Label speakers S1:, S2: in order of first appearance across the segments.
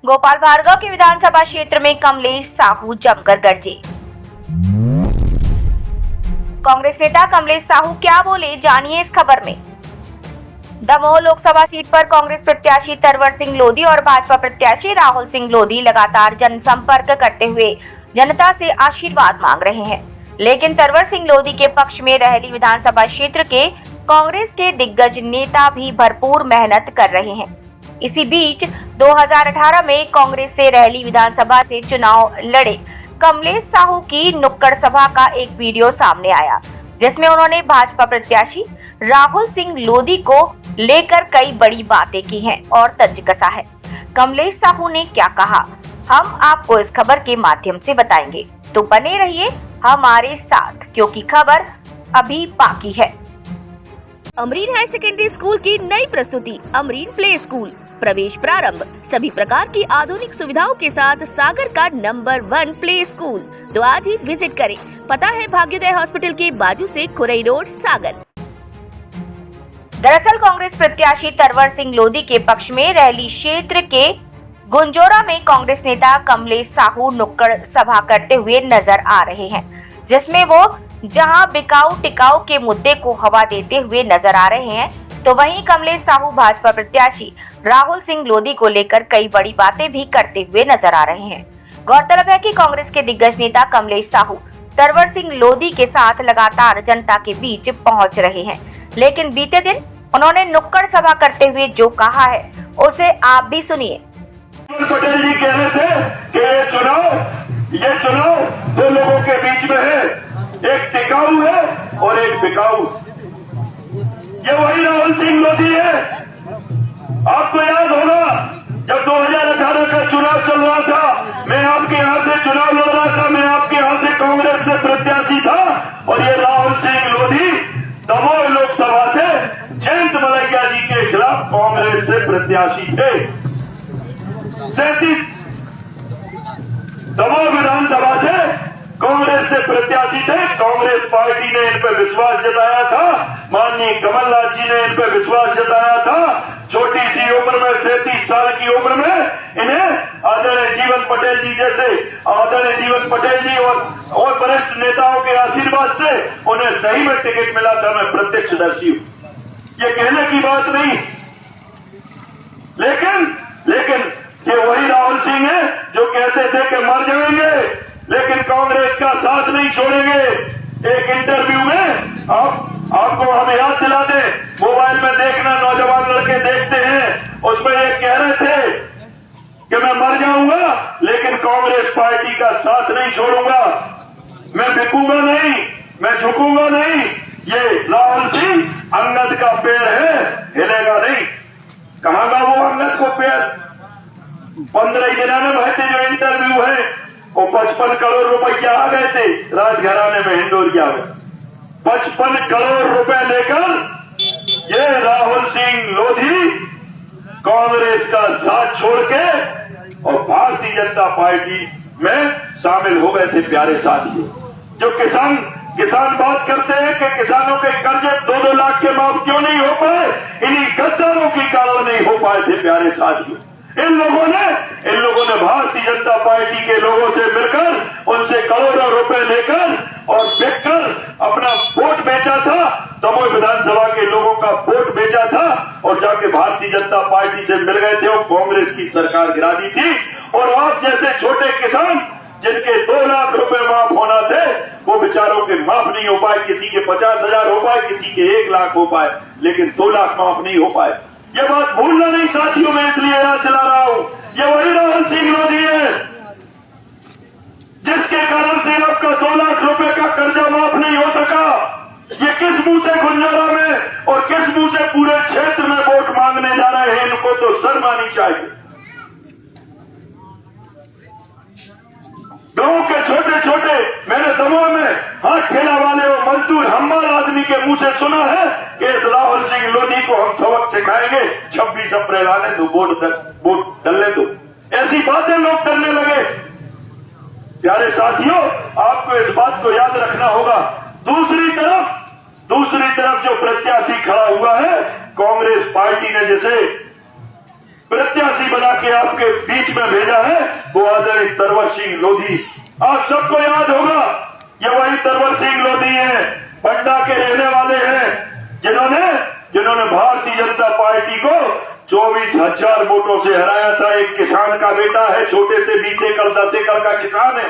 S1: गोपाल भार्गव के विधानसभा क्षेत्र में कमलेश साहू जमकर गरजे। कांग्रेस नेता कमलेश साहू क्या बोले, जानिए इस खबर में। दमोह लोकसभा सीट पर कांग्रेस प्रत्याशी तरवर सिंह लोधी और भाजपा प्रत्याशी राहुल सिंह लोधी लगातार जनसंपर्क करते हुए जनता से आशीर्वाद मांग रहे हैं, लेकिन तरवर सिंह लोधी के पक्ष में रहली विधानसभा क्षेत्र के कांग्रेस के दिग्गज नेता भी भरपूर मेहनत कर रहे हैं। इसी बीच 2018 में कांग्रेस से रहली विधानसभा से चुनाव लड़े कमलेश साहू की नुक्कड़ सभा का एक वीडियो सामने आया, जिसमें उन्होंने भाजपा प्रत्याशी राहुल सिंह लोधी को लेकर कई बड़ी बातें की हैं और तंज कसा है। कमलेश साहू ने क्या कहा, हम आपको इस खबर के माध्यम से बताएंगे, तो बने रहिए हमारे साथ क्योंकि खबर अभी बाकी है। अमरीन हायर सेकेंडरी स्कूल की नई प्रस्तुति अमरीन प्ले स्कूल, प्रवेश प्रारंभ, सभी प्रकार की आधुनिक सुविधाओं के साथ सागर का नंबर 1 प्ले स्कूल। तो आज ही विजिट करें। पता है भाग्योदय हॉस्पिटल के बाजू से खुरई रोड, सागर। दरअसल कांग्रेस प्रत्याशी तरवर सिंह लोधी के पक्ष में रहली क्षेत्र के गुंजोरा में कांग्रेस नेता कमलेश साहू नुक्कड़ सभा करते हुए नजर आ रहे हैं, जिसमें वो जहां बिकाऊ टिकाऊ के मुद्दे को हवा देते हुए नजर आ रहे हैं, तो वहीं कमलेश साहू भाजपा प्रत्याशी राहुल सिंह लोधी को लेकर कई बड़ी बातें भी करते हुए नजर आ रहे हैं। गौरतलब है कि कांग्रेस के दिग्गज नेता कमलेश साहू तरवर सिंह लोधी के साथ लगातार जनता के बीच पहुंच रहे हैं, लेकिन बीते दिन उन्होंने नुक्कड़ सभा करते हुए जो कहा है उसे आप भी सुनिए।
S2: पटेल जी कह रहे थे कि ये चुनाव दो लोगों के बीच में है, एक टिकाऊ है और एक बिकाऊ। ये वही राहुल सिंह लोधी है। आपको याद होगा जब 2018 का चुनाव चल रहा था, मैं आपके यहाँ से चुनाव लड़ रहा था, मैं आपके यहाँ से कांग्रेस से प्रत्याशी था और ये राहुल सिंह लोधी दमोह लोकसभा से जयंत मलैया जी के खिलाफ कांग्रेस से प्रत्याशी थे। 37 दमोह विधानसभा से कांग्रेस से प्रत्याशी थे। कांग्रेस पार्टी ने इन पर विश्वास जताया था, माननीय कमलनाथ जी ने इन पर विश्वास जताया था। छोटी सी उम्र में 37 साल की उम्र में इन्हें आदरणीय जीवन पटेल जी जैसे आदरणीय जीवन पटेल जी और वरिष्ठ नेताओं के आशीर्वाद से उन्हें सही में टिकट मिला था। मैं प्रत्यक्षदर्शी हूं, ये कहने की बात नहीं। लेकिन ये वही राहुल सिंह है जो कहते थे कि मर जाएंगे लेकिन कांग्रेस का साथ नहीं छोड़ेंगे। एक इंटरव्यू में आपको हम याद दिला दें, मोबाइल में देखना, नौजवान लड़के देखते हैं, उसमें ये कह रहे थे कि मैं मर जाऊंगा लेकिन कांग्रेस पार्टी का साथ नहीं छोड़ूंगा, मैं बिकूंगा नहीं, मैं झुकूंगा नहीं। ये राहुल सिंह अंगद का पेड़ है, हिलेगा नहीं। कहां का वो अंगद को पेड़? 15 दिनों में बहते जो इंटरव्यू है वो 55 करोड़ रुपए आ गए थे राजघराने में हिंडोरिया में। 55 करोड़ रुपए लेकर ये राहुल सिंह लोधी कांग्रेस का साथ छोड़ के और भारतीय जनता पार्टी में शामिल हो गए थे। प्यारे साथियों, जो किसान बात करते हैं कि किसानों के कर्जे 2-2 लाख के माफ क्यों नहीं हो पाए, इन्हीं गद्दारों के कारण नहीं हो पाए थे। प्यारे साथियों, इन लोगों ने भारतीय जनता पार्टी के लोगों से मिलकर उनसे करोड़ों रुपए लेकर और बेचकर अपना वोट बेचा था। दमोह विधानसभा के लोगों का वोट बेचा था और जाके भारतीय जनता पार्टी से मिल गए थे और कांग्रेस की सरकार गिरा दी थी। और आप जैसे छोटे किसान जिनके 2 लाख रुपए माफ होना थे, वो बेचारों के माफ नहीं हो पाए। किसी के 50,000 हो पाए, किसी के 1 लाख हो पाए, लेकिन 2 लाख माफ नहीं हो पाए। ये बात भूलना नहीं साथियों, मैं इसलिए याद दिला रहा हूं। ये वही राहुल सिंह लोधी है जिसके कारण से आपका 2 लाख रुपए का कर्जा माफ नहीं हो सका। ये किस मुंह से गुंजोरा में और किस मुंह से पूरे क्षेत्र में वोट मांगने जा रहे हैं, इनको तो शर्म आनी चाहिए। गांव के छोटे मैंने दमोह में हाथ ठेला वाले और मजदूर हम्माल आदमी के मुंह से सुना है कि इस राहुल सिंह लोधी को हम सबक सिखाएंगे, 26 अप्रैल आने दो, वोट डलने दो। ऐसी बातें लोग करने लगे। प्यारे साथियों, आपको इस बात को याद रखना होगा। दूसरी तरफ जो प्रत्याशी खड़ा हुआ है, कांग्रेस पार्टी ने जिसे प्रत्याशी बना के आपके बीच में भेजा है वो आदरणीय तरवर सिंह लोधी। आप सबको याद होगा ये वही तरवर सिंह लोधी है, बंडा के रहने वाले हैं, जिन्होंने भारतीय जनता पार्टी को 24,000 वोटों से हराया था। एक किसान का बेटा है, छोटे से 20 एकड़ 10 एकड़ का किसान है,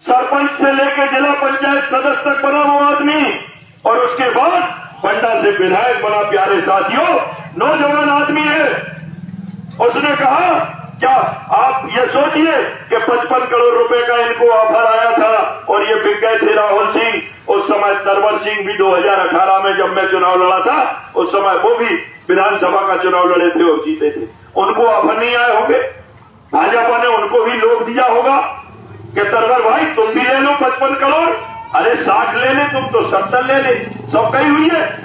S2: सरपंच से लेकर जिला पंचायत सदस्य तक बना वो आदमी, और उसके बाद बंडा से विधायक बना। प्यारे साथियों, नौजवान आदमी है। उसने कहा क्या आप ये सोचिए कि 55 करोड़ रुपए का इनको ऑफर आया था और ये बिक गए थे राहुल सिंह। उस समय तरवर सिंह भी 2018 में जब मैं चुनाव लड़ा था, उस समय वो भी विधानसभा का चुनाव लड़े थे और जीते थे। उनको ऑफर नहीं आए होंगे, भाजपा ने उनको भी लोभ दिया होगा कि तरवर भाई तुम भी ले लो 55 करोड़, अरे 60 ले ले, तुम तो 70 ले ले, सब कही हुई है।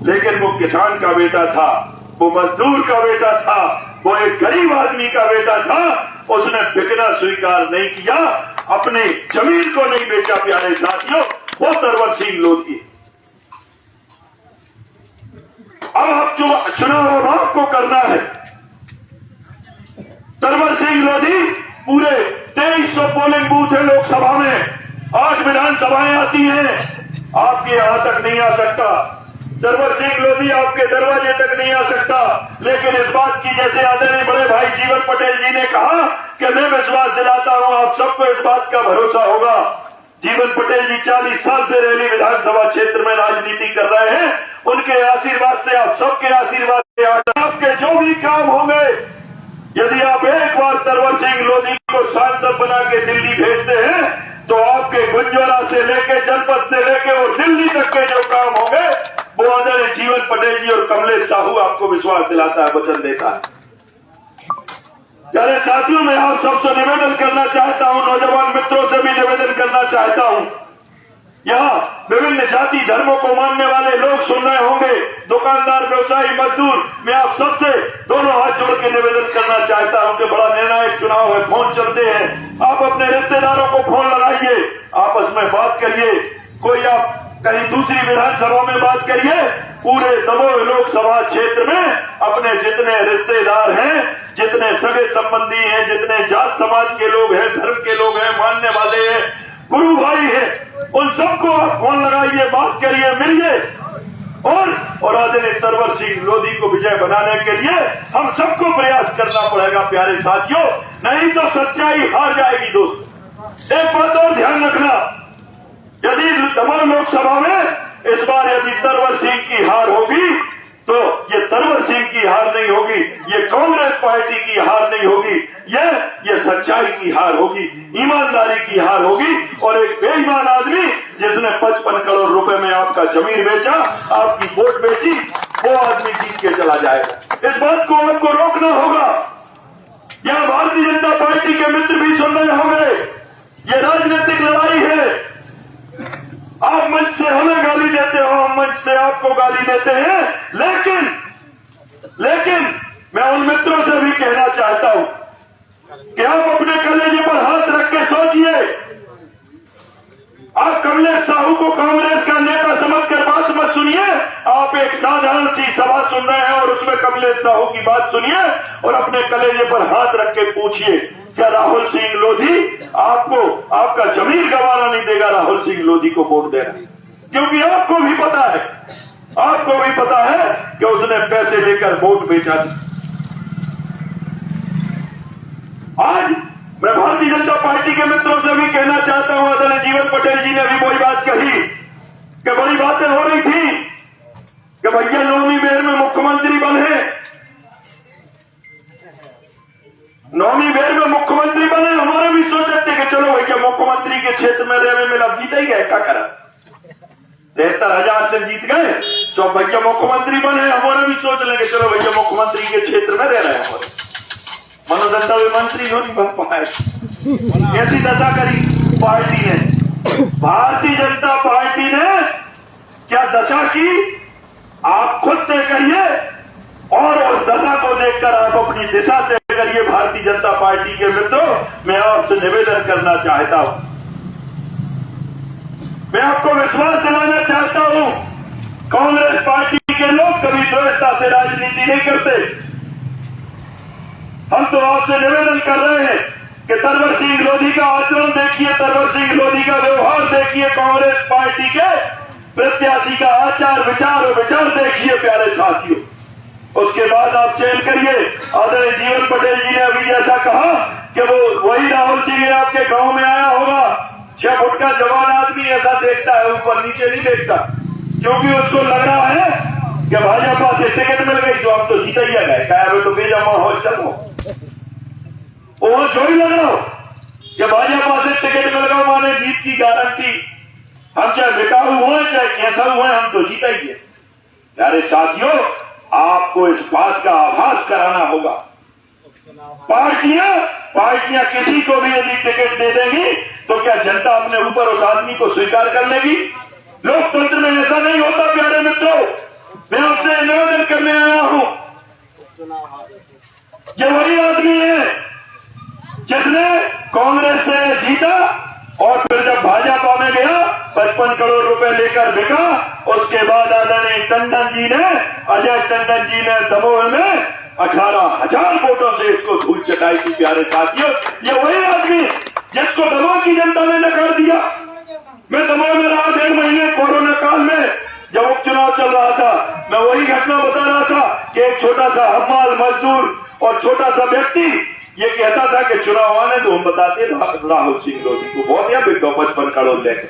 S2: लेकिन वो किसान का बेटा था, वो मजदूर का बेटा था, वो एक गरीब आदमी का बेटा था। उसने बिकना स्वीकार नहीं किया, अपने जमीन को नहीं बेचा। प्यारे साथियों, वो तरवर सिंह लोधी। अब आप चुनाव अब आपको करना है। तरवर सिंह लोधी पूरे 2300 पोलिंग बूथ है लोकसभा में, 8 विधानसभाएं आती हैं, आपके यहां तक नहीं आ सकता। तरवर सिंह लोधी आपके दरवाजे तक नहीं आ सकता। लेकिन इस बात की, जैसे आदरणीय बड़े भाई जीवन पटेल जी ने कहा कि मैं विश्वास दिलाता हूं आप सबको इस बात का भरोसा होगा। जीवन पटेल जी 40 साल से रैली विधानसभा क्षेत्र में राजनीति कर रहे हैं, उनके आशीर्वाद से, आप सबके आशीर्वाद से आपके जो भी काम होंगे, यदि आप एक बार तरवर सिंह लोधी को सांसद बना के दिल्ली भेजते हैं तो आपके गुंजोरा से लेके, जनपद से लेके और दिल्ली तक के जो काम होंगे वो आदरणीय जीवन पटेल जी और कमलेश साहू आपको विश्वास दिलाता है, वचन देता है। प्यारे साथियों, मैं आप सबसे निवेदन करना चाहता हूं, नौजवान मित्रों से भी निवेदन करना चाहता हूं। यहाँ विभिन्न जाति धर्मों को मानने वाले लोग सुन रहे होंगे, दुकानदार, व्यवसायी, मजदूर, मैं आप सबसे दोनों हाथ जोड़ के निवेदन करना चाहता हूं कि बड़ा निर्णायक चुनाव है, फोन चलते हैं, आप अपने रिश्तेदारों को फोन लगाइए, आपस में बात करिए, कोई आप कहीं दूसरी विधानसभा में बात करिए, पूरे दमोह लोकसभा क्षेत्र में अपने जितने रिश्तेदार हैं, जितने सगे संबंधी हैं, जितने जात समाज के लोग हैं, धर्म के लोग हैं, मानने वाले हैं, गुरु भाई हैं, उन सबको आप फोन लगाइए, बात करिए, मिलिए, और आदरणीय तरवर सिंह लोधी को विजय बनाने के लिए हम सबको प्रयास करना पड़ेगा। प्यारे साथियों, नहीं तो सच्चाई हार जाएगी। दोस्त, एक बात और ध्यान रखना, यदि दमोह लोकसभा में इस बार यदि तरवर सिंह की हार होगी तो ये तरवर सिंह की हार नहीं होगी, ये कांग्रेस पार्टी की हार नहीं होगी, ये सच्चाई की हार होगी, ईमानदारी की हार होगी। और एक बेईमान आदमी जिसने 55 करोड़ रुपए में आपका जमीन बेचा, आपकी वोट बेची, वो आदमी जीत के चला जाएगा। इस बात को आपको रोकना होगा। यहां भारतीय जनता पार्टी के मित्र भी सुन रहे होंगे, ये राजनीतिक लड़ाई है। आप मंच से हमें गाली देते हो, हम मंच से आपको गाली देते हैं, लेकिन मैं उन मित्रों से भी कहना चाहता हूं कि आप अपने कलेजे पर हाथ रख के सोचिए। आप कमलेश साहू को कांग्रेस का नेता समझकर बात मत सुनिए। आप एक साधारण सी सभा सुन रहे हैं और उसमें कमलेश साहू की बात सुनिए और अपने कलेजे पर हाथ रख के पूछिए, क्या राहुल सिंह लोधी आपको आपका जमीन गंवाना नहीं देगा राहुल सिंह लोधी को वोट देना? क्योंकि आपको भी पता है कि उसने पैसे लेकर वोट बेचा। आज मैं भारतीय जनता पार्टी के मित्रों से भी कहना चाहता हूं, आदरणीय जीवन पटेल जी ने भी वही बात कही कि बड़ी बातें हो रही थी कि भैया नौवीं बेर में मुख्यमंत्री बने, नौवीं बेर में मुख्यमंत्री बने। हमारे भी सोचते थे कि चलो भैया मुख्यमंत्री के क्षेत्र में रेवे में अब जीत ही गए, क्या करा, 73,000 से जीत गए, तो भैया मुख्यमंत्री बने। हमारे भी सोच लेंगे चलो भैया मुख्यमंत्री के क्षेत्र में रह रहे हैं, हमारे मनोदत्ता भी मंत्री हो नहीं बन पाए। ऐसी दशा करी पार्टी ने, भारतीय जनता पार्टी ने क्या दशा की, आप खुद तय करिए और उस दशा को देखकर आप अपनी दिशा तय करिए। भारतीय जनता पार्टी के मित्रों, मैं आपसे निवेदन करना चाहता हूं, मैं आपको विश्वास दिलाना चाहता हूं, कांग्रेस पार्टी के लोग कभी द्वेषता से राजनीति नहीं करते। हम तो आपसे निवेदन कर रहे हैं कि तरवर सिंह लोधी का आचरण देखिए, तरवर सिंह लोधी का व्यवहार देखिए, कांग्रेस पार्टी के प्रत्याशी का आचार विचार और विचार देखिए प्यारे साथियों। उसके बाद आप चयन करिए। आदरणीय जीवन पटेल जी ने अभी जैसा कहा कि वो वही राहुल सिंह है, आपके गांव में आया होगा, 6 फुट का जवान आदमी ऐसा देखता है, ऊपर नीचे नहीं देखता, क्योंकि उसको लग रहा है कि भाजपा से टिकट मिल गई तो हम तो जीता ही गए, क्या तो बेजमा हो चलो वो छोड़ लग रहा हो कि भाजपा से टिकट मिल गया माने जीत की गारंटी। हम चाहे बिकाऊ हुए चाहे कैसा हुए, हम तो जीता ही है। प्यारे साथियों, आपको इस बात का आभास कराना होगा, पार्टियां किसी को भी यदि टिकट दे देंगी तो क्या जनता अपने ऊपर उस आदमी को स्वीकार कर लेगी? लोकतंत्र में ऐसा नहीं होता प्यारे मित्रों। मैं आपसे निवेदन करने आया हूं, ये वही आदमी है जिसने कांग्रेस से जीता और फिर जब भाजपा में गया 55 करोड़ रुपए लेकर बिका। उसके बाद आदरणीय टंडन जी ने, अजय टंडन जी ने दमोह में 18,000 वोटों से इसको धूल चटाई थी। प्यारे साथियों, ये वही आदमी जिसको दमोह की जनता ने नकार दिया। मैं दमोह में रहा 1.5 महीने कोरोना काल में, जब उपचुनाव चल रहा था। मैं वही घटना बता रहा था कि एक छोटा सा हमाल मजदूर और छोटा सा व्यक्ति ये कहता था कि चुनाव आने तो हम बताते राहुल सिंह लोधी को बहुत या बिक 55 करोड़ लेकर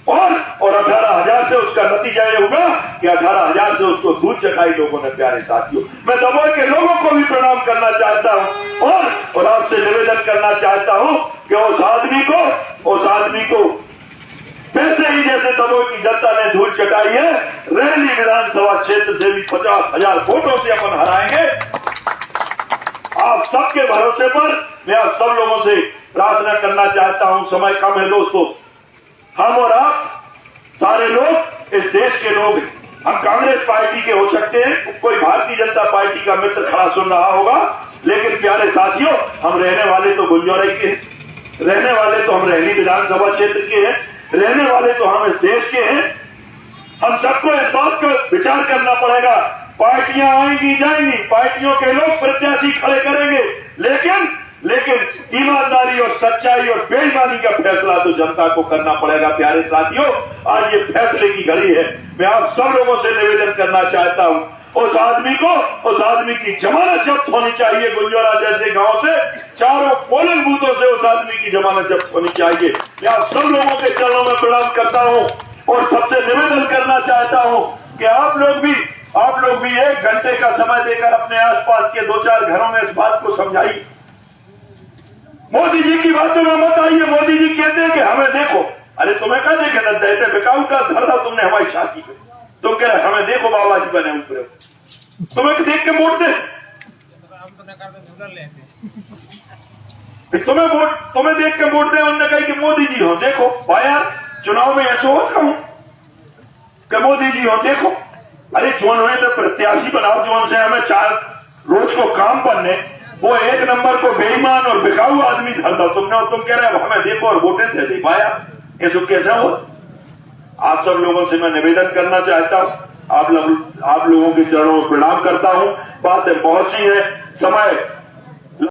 S2: और 18,000 से उसका नतीजा ये हुआ कि 18,000 से उसको धूल चटाई लोगों ने। प्यारे साथियों, मैं दमोह के लोगों को भी प्रणाम करना चाहता हूं और आपसे निवेदन करना चाहता हूं कि उस आदमी को वैसे ही जैसे दमोह की जनता ने धूल चटाई है, रैली विधानसभा क्षेत्र से भी 50,000 वोटों से अपन हराएंगे। आप सबके भरोसे पर मैं आप सब लोगों से प्रार्थना करना चाहता हूं। समय कम है दोस्तों, हम और आप सारे लोग इस देश के लोग हैं। हम कांग्रेस पार्टी के हो सकते हैं, कोई भारतीय जनता पार्टी का मित्र खड़ा सुन रहा होगा, लेकिन प्यारे साथियों, हम रहने वाले तो गुंजौरी के हैं, रहने वाले तो हम रहली विधानसभा क्षेत्र के हैं, रहने वाले तो हम इस देश के हैं। हम सबको इस बात का विचार करना पड़ेगा। पार्टियां आएंगी जाएंगी, पार्टियों के लोग प्रत्याशी खड़े करेंगे, लेकिन ईमानदारी और सच्चाई और बेईमानी का फैसला तो जनता को करना पड़ेगा। प्यारे साथियों, आज ये फैसले की घड़ी है। मैं आप सब लोगों से निवेदन करना चाहता हूं, उस आदमी की जमानत जब्त होनी चाहिए। गुंजौरा जैसे गांव से 4 पोलिंग बूथों से उस आदमी की जमानत जब्त होनी चाहिए। मैं आप सब लोगों के चरणों में प्रणाम करता हूं और सबसे निवेदन करना चाहता हूं कि आप लोग भी 1 घंटे का समय देकर अपने आसपास के 2-4 घरों में इस बात को समझाइए। मोदी जी की बातों में मत आइए। मोदी जी कहते हैं कि हमें देखो, अरे तुम्हें क्या देखे न देते बिकाऊ का धरदा तुमने हमारी शादी पे, तुम कह रहे हमें देखो बाबा जी बने ऊपर, तुम्हें देख के वोट दे, तुम्हें देख के वोट दे। उन्होंने कहा कि मोदी जी हो देखो भाई, चुनाव में ऐसा होता हूं कि मोदी जी हो देखो। अरे जोन हुए तो प्रत्याशी बनाओ, जोन से हमें 4 रोज को काम बनने, वो 1 नंबर को बेईमान और बिकाऊ आदमी धर दो तुम कह रहे हो हमें देखो और वोटें दे दी पाया। ये सब कैसा हो? आप सब लोगों से मैं निवेदन करना चाहता हूं, आप लोगों के चरणों में प्रणाम करता हूं। बातें बहुत सी है, समय